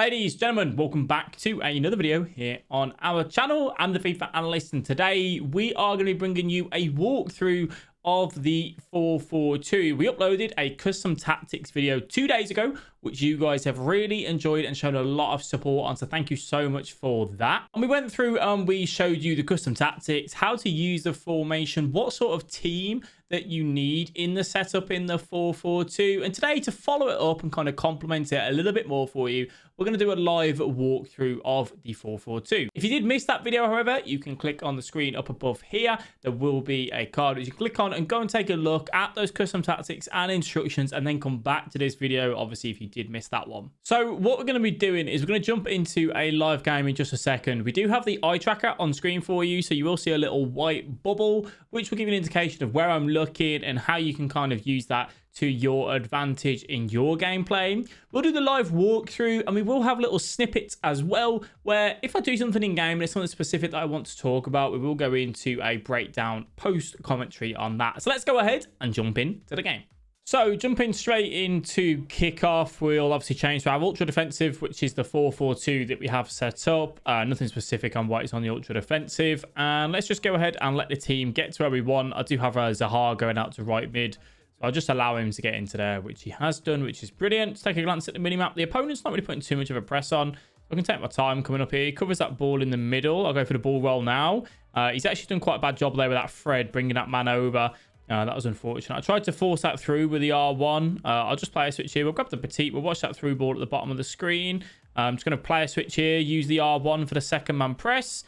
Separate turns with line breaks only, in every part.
Ladies, gentlemen, welcome back to another video here on our channel. I'm the FIFA Analyst, and today we are going to be bringing you a walkthrough of the 4-4-2. We uploaded a custom tactics video 2 days ago, which you guys have really enjoyed and shown a lot of support on, so thank you so much for that. And we went through and we showed you the custom tactics, how to use the formation, what sort of team that you need in the setup in the 4-4-2. And today, to follow it up and kind of complement it a little bit more for you, we're going to do a live walkthrough of the 4-4-2. If you did miss that video, however, you can click on the screen up above here. There will be a card which you click on and go and take a look at those custom tactics and instructions, and then come back to this video, obviously, if you did miss that one. So what we're going to be doing is we're going to jump into a live game in just a second. We do have the eye tracker on screen for you, so you will see a little white bubble, which will give you an indication of where I'm looking and how you can kind of use that to your advantage in your gameplay. We'll do the live walkthrough, and we will have little snippets as well, where if I do something in game and it's something specific that I want to talk about, we will go into a breakdown post commentary on that. So let's go ahead and jump into the game. So jumping straight into kickoff, we'll obviously change to our ultra defensive, which is the 4-4-2 that we have set up. Nothing specific on what is on the ultra defensive. And let's just go ahead and let the team get to where we want. I do have Zaha going out to right mid, so I'll just allow him to get into there, which he has done, which is brilliant. Let's take a glance at the minimap. The opponent's not really putting too much of a press on. I can take my time coming up here. He covers that ball in the middle. I'll go for the ball roll now. He's actually done quite a bad job there with that Fred, bringing that man over. That was unfortunate. I tried to force that through with the R1. I'll just play a switch here. We'll grab the petite. We'll watch that through ball at the bottom of the screen. I'm just going to play a switch here. Use the R1 for the second man press.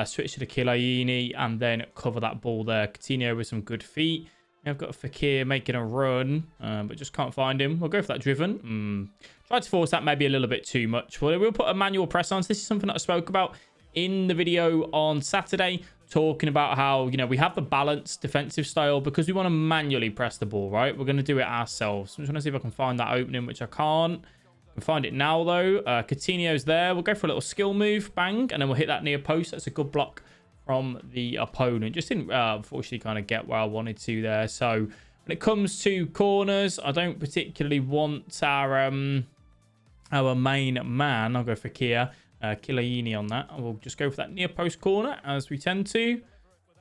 Switch to the Chiellini and then cover that ball there. Coutinho with some good feet. I've got Fekir making a run, but just can't find him. We'll go for that driven. Tried to force that maybe a little bit too much. We'll put a manual press on. So this is something that I spoke about in the video on Saturday, talking about how, you know, we have the balanced defensive style because we want to manually press the ball, right? We're going to do it ourselves. I'm just going to see if I can find that opening, which I can't. I can find it now, though. Coutinho's there. We'll go for a little skill move, bang, and then we'll hit that near post. That's a good block from the opponent. Just didn't, unfortunately, kind of get where I wanted to there. So when it comes to corners, I don't particularly want our main man. I'll go for Chiellini on that. We'll just go for that near post corner as we tend to.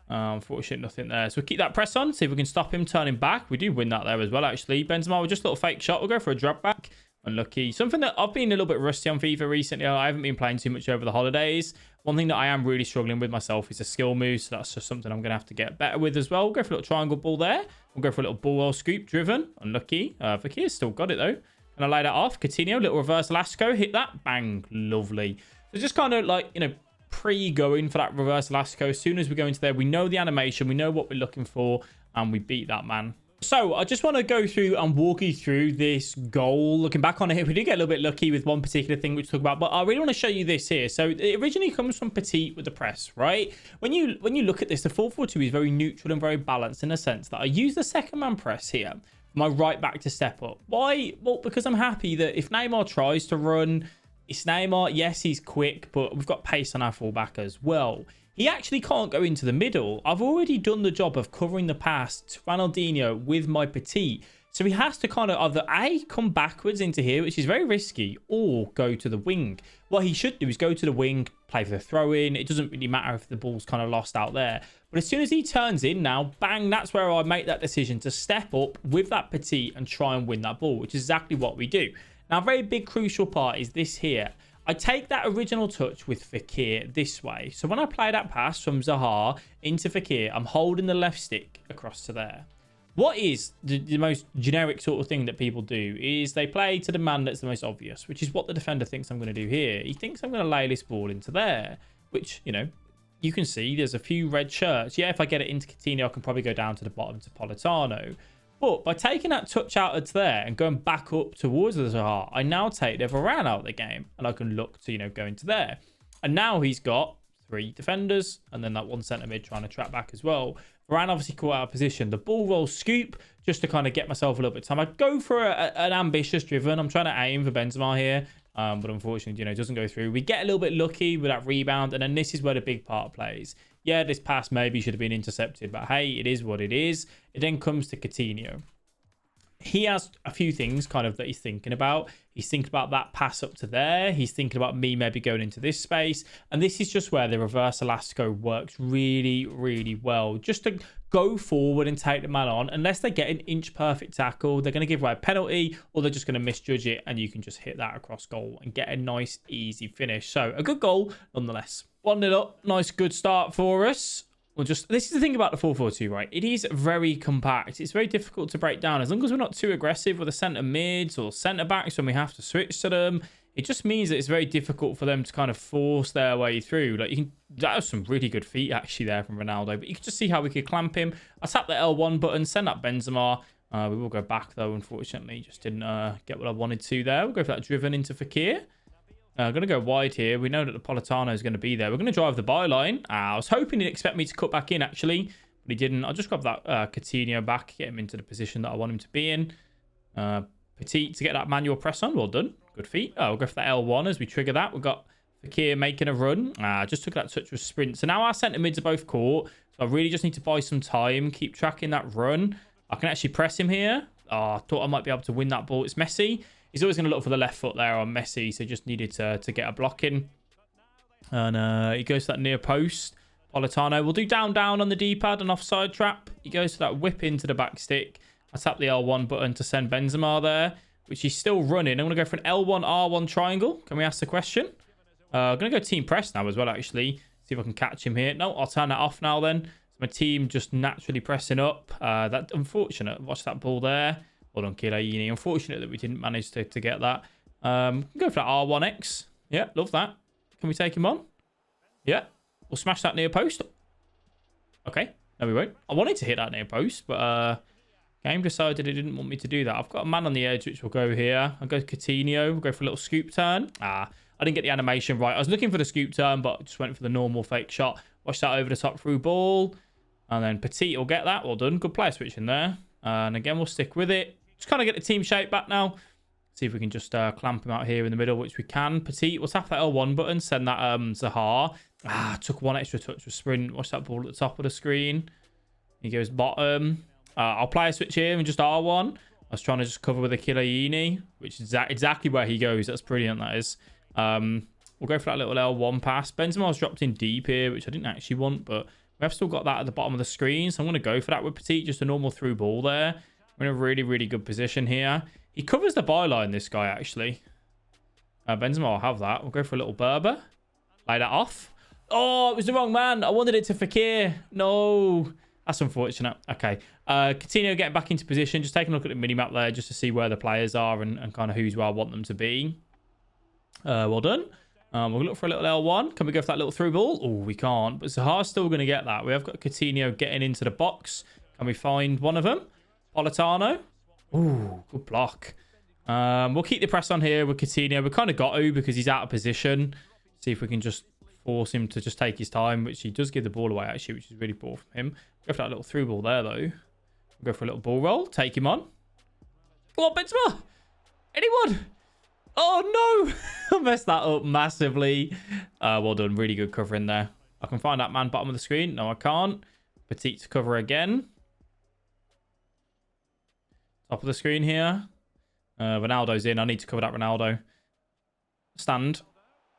Unfortunately, nothing there. So we'll keep that press on, see if we can stop him turning back. We do win that there as well, actually. Benzema with just a little fake shot. We'll go for a drop back. Unlucky. Something that I've been a little bit rusty on FIFA recently. I haven't been playing too much over the holidays. One thing that I am really struggling with myself is a skill move. So that's just something I'm going to have to get better with as well. We'll go for a little triangle ball there. We'll go for a little ball roll scoop driven. Unlucky. Fakir's still got it though. Can I lay that off? Coutinho, little reverse Lasco. Hit that. Bang. Lovely. So just kind of like, you know, pre-going for that reverse Lasco. As soon as we go into there, we know the animation. We know what we're looking for. And we beat that man. So I just want to go through and walk you through this goal. Looking back on it, we did get a little bit lucky with one particular thing which we'll talk about, but I really want to show you this here. So it originally comes from Petite with the press, right? When you look at this, the 4-4-2 is very neutral and very balanced in a sense that I use the second man press here, my right back to step up. Why? Well, because I'm happy that if Neymar tries to run, it's Neymar. Yes, he's quick, but we've got pace on our fullback as well. He actually can't go into the middle. I've already done the job of covering the pass to Ronaldinho with my petite. So he has to kind of either A, come backwards into here, which is very risky, or go to the wing. What he should do is go to the wing, play for the throw-in. It doesn't really matter if the ball's kind of lost out there. But as soon as he turns in now, bang, that's where I make that decision to step up with that petite and try and win that ball, which is exactly what we do. Now, a very big crucial part is this here. I take that original touch with Fekir this way. So when I play that pass from Zaha into Fekir, I'm holding the left stick across to there. What is the most generic sort of thing that people do is they play to the man that's the most obvious, which is what the defender thinks I'm going to do here. He thinks I'm going to lay this ball into there, which, you know, you can see there's a few red shirts. Yeah, if I get it into Coutinho, I can probably go down to the bottom to Politano. But by taking that touch out of there and going back up towards the Zaha, I now take the Varane out of the game and I can look to, you know, go into there. And now he's got 3 defenders and then that 1 centre mid trying to trap back as well. Varane obviously caught out of position. The ball roll scoop just to kind of get myself a little bit of time. I go for an ambitious driven. I'm trying to aim for Benzema here. But unfortunately, you know, it doesn't go through. We get a little bit lucky with that rebound. And then this is where the big part plays. Yeah, this pass maybe should have been intercepted. But hey, it is what it is. It then comes to Coutinho. he has a few things kind of that he's thinking about. He's thinking about that pass up to there. He's thinking about me maybe going into this space. And this is just where the reverse elastico works really, really well. Just to go forward and take the man on. Unless they get an inch perfect tackle, they're going to give away a penalty, or they're just going to misjudge it, and you can just hit that across goal and get a nice, easy finish. So a good goal nonetheless. 1-0 up. Nice, good start for us. This is the thing about the 4-4-2, right? It is very compact. It's very difficult to break down. As long as we're not too aggressive with the centre mids or centre backs when we have to switch to them, it just means that it's very difficult for them to kind of force their way through. Like, that was some really good feet actually there from Ronaldo, but you can just see how we could clamp him. I tap the L1 button, send up Benzema. We will go back though, unfortunately. Just didn't get what I wanted to there. We'll go for that driven into Fekir. I'm going to go wide here. We know that the Politano is going to be there. We're going to drive the byline. I was hoping he'd expect me to cut back in, actually, but he didn't. I'll just grab that Coutinho back, get him into the position that I want him to be in. Petit to get that manual press on. Well done. Good feet. We'll go for the L1 as we trigger that. We've got Fekir making a run. Just took that touch with sprint. So now our centre mids are both caught. So I really just need to buy some time, keep tracking that run. I can actually press him here. I thought I might be able to win that ball. It's Messi. He's always going to look for the left foot there on Messi, so just needed to get a block in. And he goes to that near post. Politano will do down on the D-pad and offside trap. He goes to that whip into the back stick. I tap the L1 button to send Benzema there, which he's still running. I'm going to go for an L1, R1 triangle. Can we ask the question? I'm going to go team press now as well, actually. See if I can catch him here. No, I'll turn that off now then. So my team just naturally pressing up. That's unfortunate. Watch that ball there. Hold on, Chiellini. Unfortunate that we didn't manage to get that. Go for that R1X. Yeah, love that. Can we take him on? Yeah. We'll smash that near post. Okay. No, we won't. I wanted to hit that near post, but game decided it didn't want me to do that. I've got a man on the edge, which will go here. I'll go Coutinho. We'll go for a little scoop turn. I didn't get the animation right. I was looking for the scoop turn, but just went for the normal fake shot. Watch that over the top through ball. And then Petit will get that. Well done. Good player switch in there. And again, we'll stick with it. Just kind of get the team shape back now. See if we can just clamp him out here in the middle, which we can. Petit, we'll tap that L1 button. Send that Zaha. Took one extra touch with sprint. Watch that ball at the top of the screen. He goes bottom. I'll play a switch here and just R1. I was trying to just cover with a Chiellini, which is exactly where he goes. That's brilliant, that is. We'll go for that little L1 pass. Benzema's dropped in deep here, which I didn't actually want, but we have still got that at the bottom of the screen. So I'm going to go for that with Petit. Just a normal through ball there. We're in a really, really good position here. He covers the byline, this guy, actually. Benzema will have that. We'll go for a little Berber. Lay that off. Oh, it was the wrong man. I wanted it to Fekir. No. That's unfortunate. Okay. Coutinho getting back into position. Just taking a look at the mini-map there just to see where the players are and kind of who's where I want them to be. Well done. We'll look for a little L1. Can we go for that little through ball? Oh, we can't. But Zaha's still going to get that. We have got Coutinho getting into the box. Can we find one of them? Politano. Ooh, good block. We'll keep the press on here with Coutinho. We kind of got to because he's out of position. See if we can just force him to just take his time, which he does give the ball away, actually, which is really poor from him. Go for that little through ball there, though. We'll go for a little ball roll. Take him on. Go on, Benzema. Anyone? Oh, no. I messed that up massively. Well done. Really good covering there. I can find that man bottom of the screen. No, I can't. Petit to cover again. Top of the screen here. Ronaldo's in. I need to cover that Ronaldo. Stand.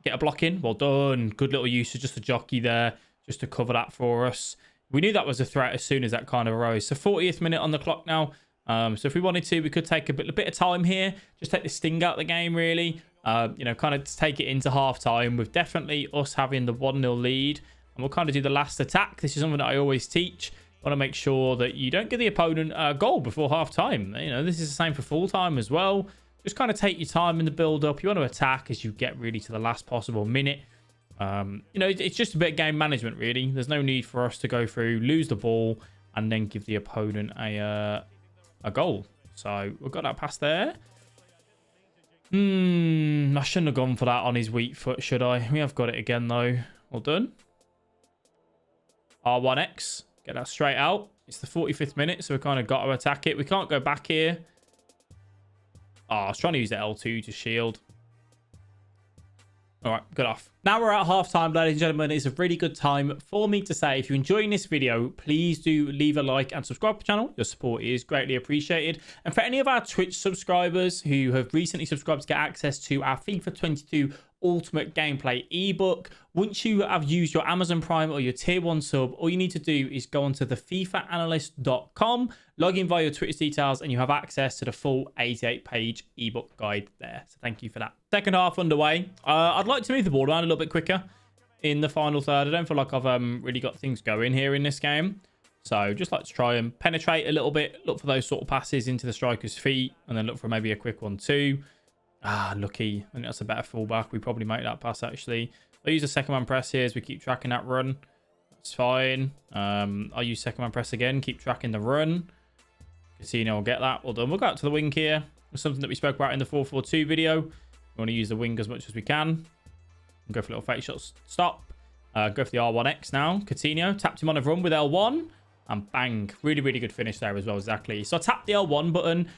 Get a block in. Well done. Good little usage. Just a jockey there. Just to cover that for us. We knew that was a threat as soon as that kind of arose. So 40th minute on the clock now. So if we wanted to, we could take a bit of time here. Just take the sting out of the game, really. Kind of take it into half time with definitely us having the 1-0 lead. And we'll kind of do the last attack. This is something that I always teach. Want to make sure that you don't give the opponent a goal before half time. This is the same for full time as well. Just kind of take your time in the build up. You want to attack as you get really to the last possible minute. It's just a bit of game management, really. There's no need for us to go through, lose the ball, and then give the opponent a goal. So we've got that pass there. I shouldn't have gone for that on his weak foot, should I? We have got it again, though. Well done. R1X. Get that straight out. It's the 45th minute, so we kind of got to attack it. We can't go back here. I was trying to use the L2 to shield. All right, good off. Now we're at halftime, ladies and gentlemen. It's a really good time for me to say, if you're enjoying this video, please do leave a like and subscribe to the channel. Your support is greatly appreciated. And for any of our Twitch subscribers who have recently subscribed to get access to our FIFA 22 Ultimate Gameplay ebook, once you have used your Amazon Prime or your tier 1 sub, all you need to do is go onto the FIFAanalyst.com, log in via your Twitch details, and you have access to the full 88-page ebook guide there. So thank you for that. Second half underway. I'd like to move the ball around a little bit quicker in the final third. I don't feel like I've really got things going here in this game. So just like to try and penetrate a little bit, look for those sort of passes into the striker's feet, and then look for maybe a quick 1-2. Lucky. I think that's a better fullback. We probably make that pass, actually. I'll use a second man press here as we keep tracking that run. That's fine. I'll use second man press again. Keep tracking the run. Casino will get that. Well done. We'll go out to the wing here. It's something that we spoke about in the 4-4-2 video. We want to use the wing as much as we can. Go for a little fake shot. Stop. Go for the R1X now. Coutinho tapped him on a run with L1. And bang. Really, really good finish there as well, exactly. So I tapped the L1 button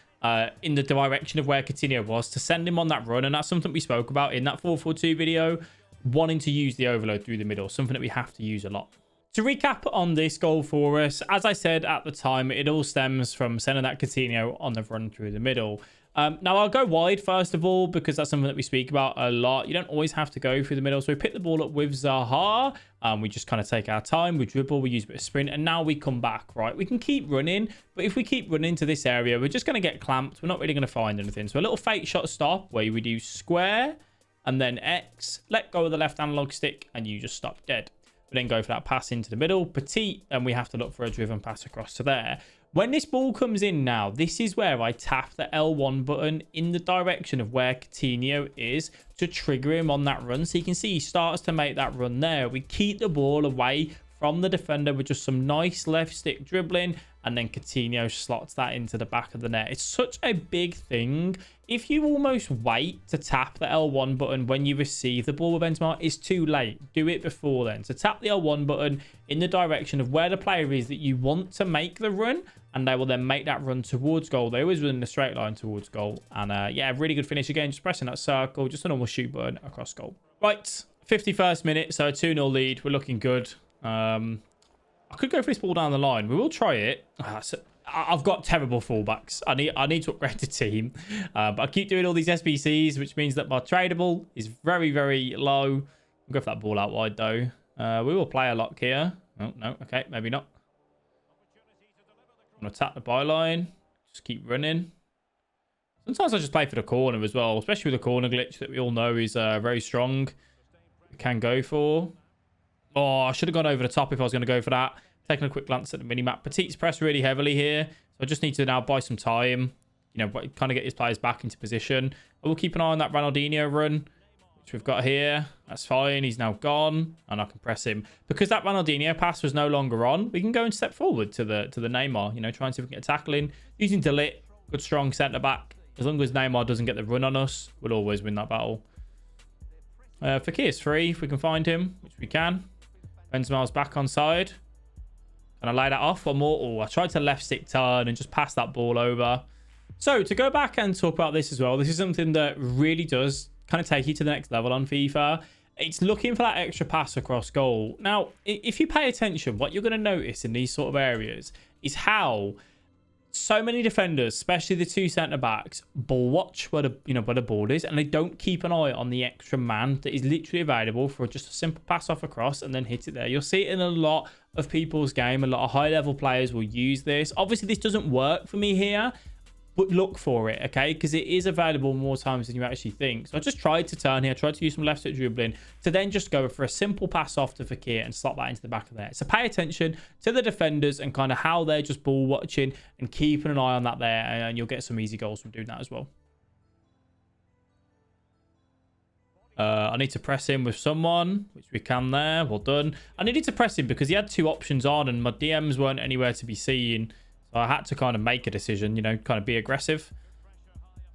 in the direction of where Coutinho was to send him on that run. And that's something we spoke about in that 4-4-2 video. Wanting to use the overload through the middle. Something that we have to use a lot. To recap on this goal for us, as I said at the time, it all stems from sending that Coutinho on the run through the middle. Now, I'll go wide first of all, because that's something that we speak about a lot. You don't always have to go through the middle. So we pick the ball up with Zaha. We just kind of take our time. We dribble. We use a bit of sprint. And now we come back, right? We can keep running. But if we keep running to this area, we're just going to get clamped. We're not really going to find anything. So a little fake shot stop where we do square and then X. Let go of the left analog stick and you just stop dead. We then go for that pass into the middle. Petite. And we have to look for a driven pass across to there. When this ball comes in now, this is where I tap the L1 button in the direction of where Coutinho is to trigger him on that run. So you can see he starts to make that run there. We keep the ball away from the defender with just some nice left stick dribbling, and then Coutinho slots that into the back of the net. It's such a big thing. If you almost wait to tap the L1 button when you receive the ball with Benzema, it's too late. Do it before then. So tap the L1 button in the direction of where the player is that you want to make the run, and they will then make that run towards goal. They always run in a straight line towards goal. And yeah, really good finish again. Just pressing that circle, just a normal shoot button across goal. Right, 51st minute, so a 2-0 lead. We're looking good. I could go for this ball down the line. We will try it. I've got terrible fullbacks. I need to upgrade the team. But I keep doing all these SBCs, which means that my tradable is very, very low. I'll go for that ball out wide, though. We will play a lock here. Oh, no. Okay, maybe not. I'm going to tap the byline. Just keep running. Sometimes I just play for the corner as well, especially with the corner glitch that we all know is very strong. We can go for. Oh, I should have gone over the top if I was going to go for that. Taking a quick glance at the mini-map. Petit's pressed really heavily here. So I just need to now buy some time. You know, kind of get his players back into position. I will keep an eye on that Ronaldinho run, which we've got here. That's fine. He's now gone. And I can press him. Because that Ronaldinho pass was no longer on, we can go and step forward to the Neymar. You know, try and see if we can get a tackle in. Using Delit. Good, strong centre-back. As long as Neymar doesn't get the run on us, we'll always win that battle. Fakir's free if we can find him, which we can. Benzema's back on side. Can I lay that off one more? Oh, I tried to left stick turn and just pass that ball over. So to go back and talk about this as well, this is something that really does kind of take you to the next level on FIFA. It's looking for that extra pass across goal. Now, if you pay attention, what you're going to notice in these sort of areas is how so many defenders, especially the two centre-backs, ball watch where the ball is, and they don't keep an eye on the extra man that is literally available for just a simple pass off across and then hit it there. You'll see it in a lot of people's game. A lot of high-level players will use this. Obviously, this doesn't work for me here, but look for it, okay? Because it is available more times than you actually think. So I just tried to turn here, tried to use some left foot dribbling to then just go for a simple pass off to Fakir and slot that into the back of there. So pay attention to the defenders and kind of how they're just ball watching and keeping an eye on that there, and you'll get some easy goals from doing that as well. I need to press him with someone, which we can there. Well done. I needed to press him because he had two options on and my DMs weren't anywhere to be seen. So I had to kind of make a decision, you know, kind of be aggressive.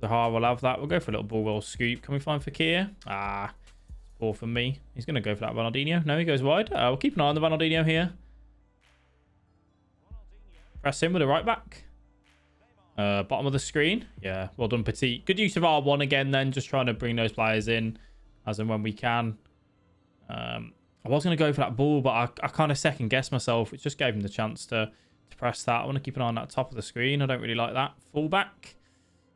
Zaha will have that. We'll go for a little ball roll scoop. Can we find Fakir? Ah, poor for me. He's going to go for that Ronaldinho. No, he goes wide. We'll keep an eye on the Ronaldinho here. Press him with a right back. Bottom of the screen. Yeah, well done, Petit. Good use of R1 again then, just trying to bring those players in. as and when we can. I was going to go for that ball, but I kind of second guessed myself. It just gave him the chance to press that. I want to keep an eye on that top of the screen. I don't really like that. Fullback.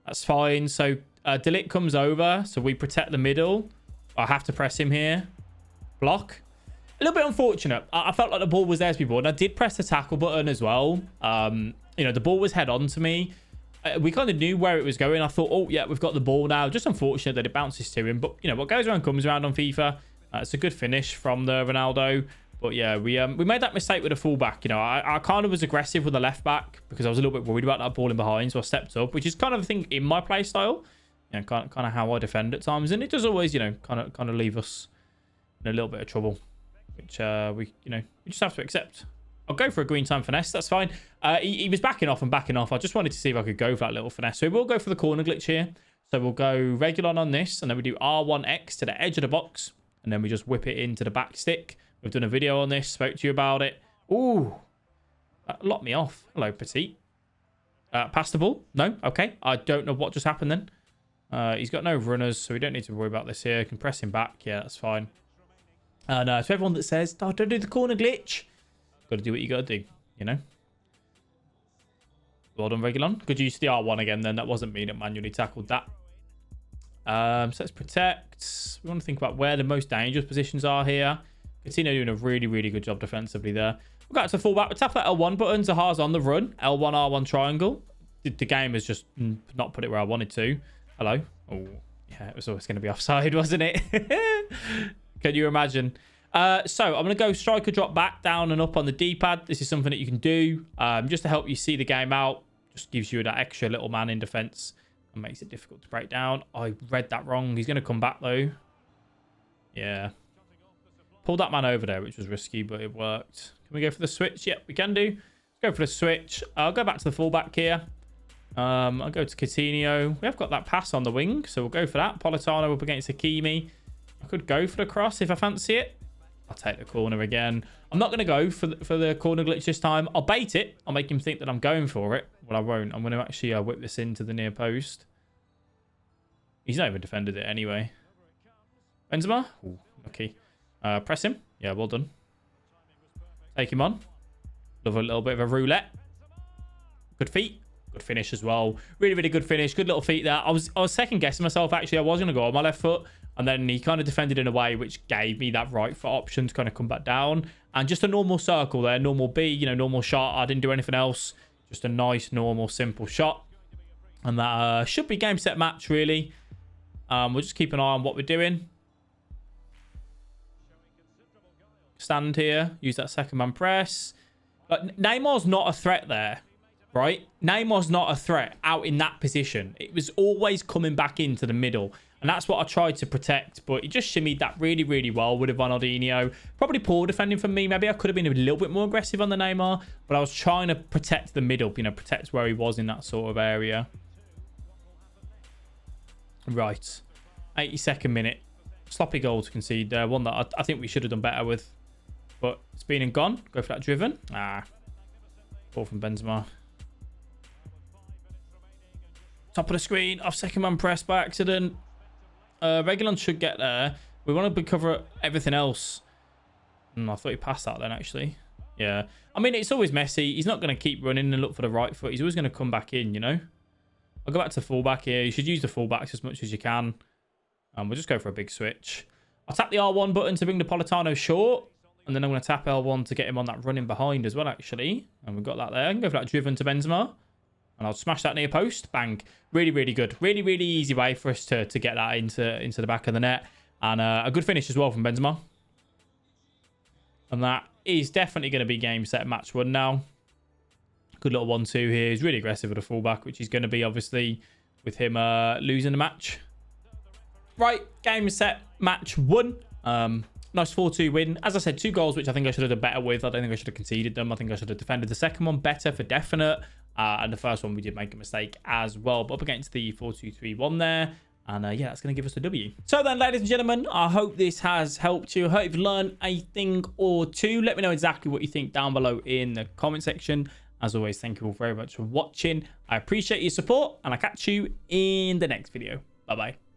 That's fine. So De Ligt comes over, so we protect the middle. I have to press him here. Block. A little bit unfortunate. I felt like the ball was there to be bought. I did press the tackle button as well. You know, the ball was head on to me. We kind of knew where it was going. I thought, oh, yeah, we've got the ball now. Just unfortunate that it bounces to him. But, you know, what goes around comes around on FIFA. It's a good finish from the Ronaldo. But, yeah, we made that mistake with the fullback. You know, I kind of was aggressive with the left back because I was a little bit worried about that ball in behind. So I stepped up, which is kind of a thing in my play style. You know, kind of how I defend at times. And it does always, you know, kind of leave us in a little bit of trouble, which we just have to accept. I'll go for a green time finesse. That's fine. He was backing off and backing off. I just wanted to see if I could go for that little finesse. So we'll go for the corner glitch here. So we'll go regular on this, and then we do R1X to the edge of the box, and then we just whip it into the back stick. We've done a video on this, spoke to you about it. Ooh, that locked me off. Hello, Petite. Pass the ball? No? Okay. I don't know what just happened then. He's got no runners, so we don't need to worry about this here. Can press him back. Yeah, that's fine. And to everyone that says, oh, don't do the corner glitch, got to do what you got to do, you know. Well done, Regulon. Good use of the R1 again then. That wasn't me that manually tackled that. So let's protect. We want to think about where the most dangerous positions are here. Coutinho doing a really, really good job defensively there. We'll go to the fullback. We'll tap that L1 button. Zaha's on the run. L1, R1 triangle. The game has just not put it where I wanted to. Hello. Oh, yeah, it was always going to be offside, wasn't it? Can you imagine? So I'm going to go striker drop back, down and up on the D-pad. This is something that you can do just to help you see the game out. Just gives you that extra little man in defense and makes it difficult to break down. I read that wrong. He's going to come back though. Yeah. Pulled that man over there, which was risky, but it worked. Can we go for the switch? Yep, we can do. Let's go for the switch. I'll go back to the fullback here. I'll go to Coutinho. We have got that pass on the wing, so we'll go for that. Politano up against Hakimi. I could go for the cross if I fancy it. I'll take the corner again. I'm not going to go for the corner glitch this time. I'll bait it. I'll make him think that I'm going for it. Well, I won't. I'm going to actually whip this into the near post. He's not even defended it anyway. Benzema. Ooh, lucky. Press him. Yeah, well done. Take him on. Love a little bit of a roulette. Good feet. Good finish as well. Really, really good finish. Good little feet there. I was second guessing myself, actually. I was going to go on my left foot. And then he kind of defended in a way which gave me that right foot option to kind of come back down. And just a normal circle there. Normal B, you know, normal shot. I didn't do anything else. Just a nice, normal, simple shot. And that should be game, set, match, really. We'll just keep an eye on what we're doing. Stand here. Use that second man press. But Neymar's not a threat there. Right? Neymar's not a threat out in that position. It was always coming back into the middle. And that's what I tried to protect. But he just shimmied that really, really well with Ronaldinho. Probably poor defending from me. Maybe I could have been a little bit more aggressive on the Neymar. But I was trying to protect the middle. You know, protect where he was in that sort of area. Right. 82nd minute. Sloppy goal to concede there. One that I think we should have done better with. But it's been and gone. Go for that driven. Ball from Benzema. Top of the screen. Off second man press by accident. Regulon should get there. We want to cover everything else. I thought he passed that then, actually. Yeah. I mean, it's always messy. He's not going to keep running and look for the right foot. He's always going to come back in, you know. I'll go back to fullback here. You should use the fullbacks as much as you can. We'll just go for a big switch. I'll tap the R1 button to bring the Politano short. And then I'm going to tap L1 to get him on that running behind as well, actually. And we've got that there. I can go for that driven to Benzema. And I'll smash that near post. Bang. Really, really good. Really, really easy way for us to get that into the back of the net. And a good finish as well from Benzema. And that is definitely going to be game, set, match one now. Good little 1-2 here. He's really aggressive with the fullback, which is going to be, obviously, with him losing the match. Right. Game, set, match one. Nice 4-2 win. As I said, 2 goals, which I think I should have done better with. I don't think I should have conceded them. I think I should have defended the second one better for definite. And the first one, we did make a mistake as well. But up against the 4-2-3-1 there. And yeah, that's going to give us a W. So then, ladies and gentlemen, I hope this has helped you. I hope you've learned a thing or two. Let me know exactly what you think down below in the comment section. As always, thank you all very much for watching. I appreciate your support. And I'll catch you in the next video. Bye-bye.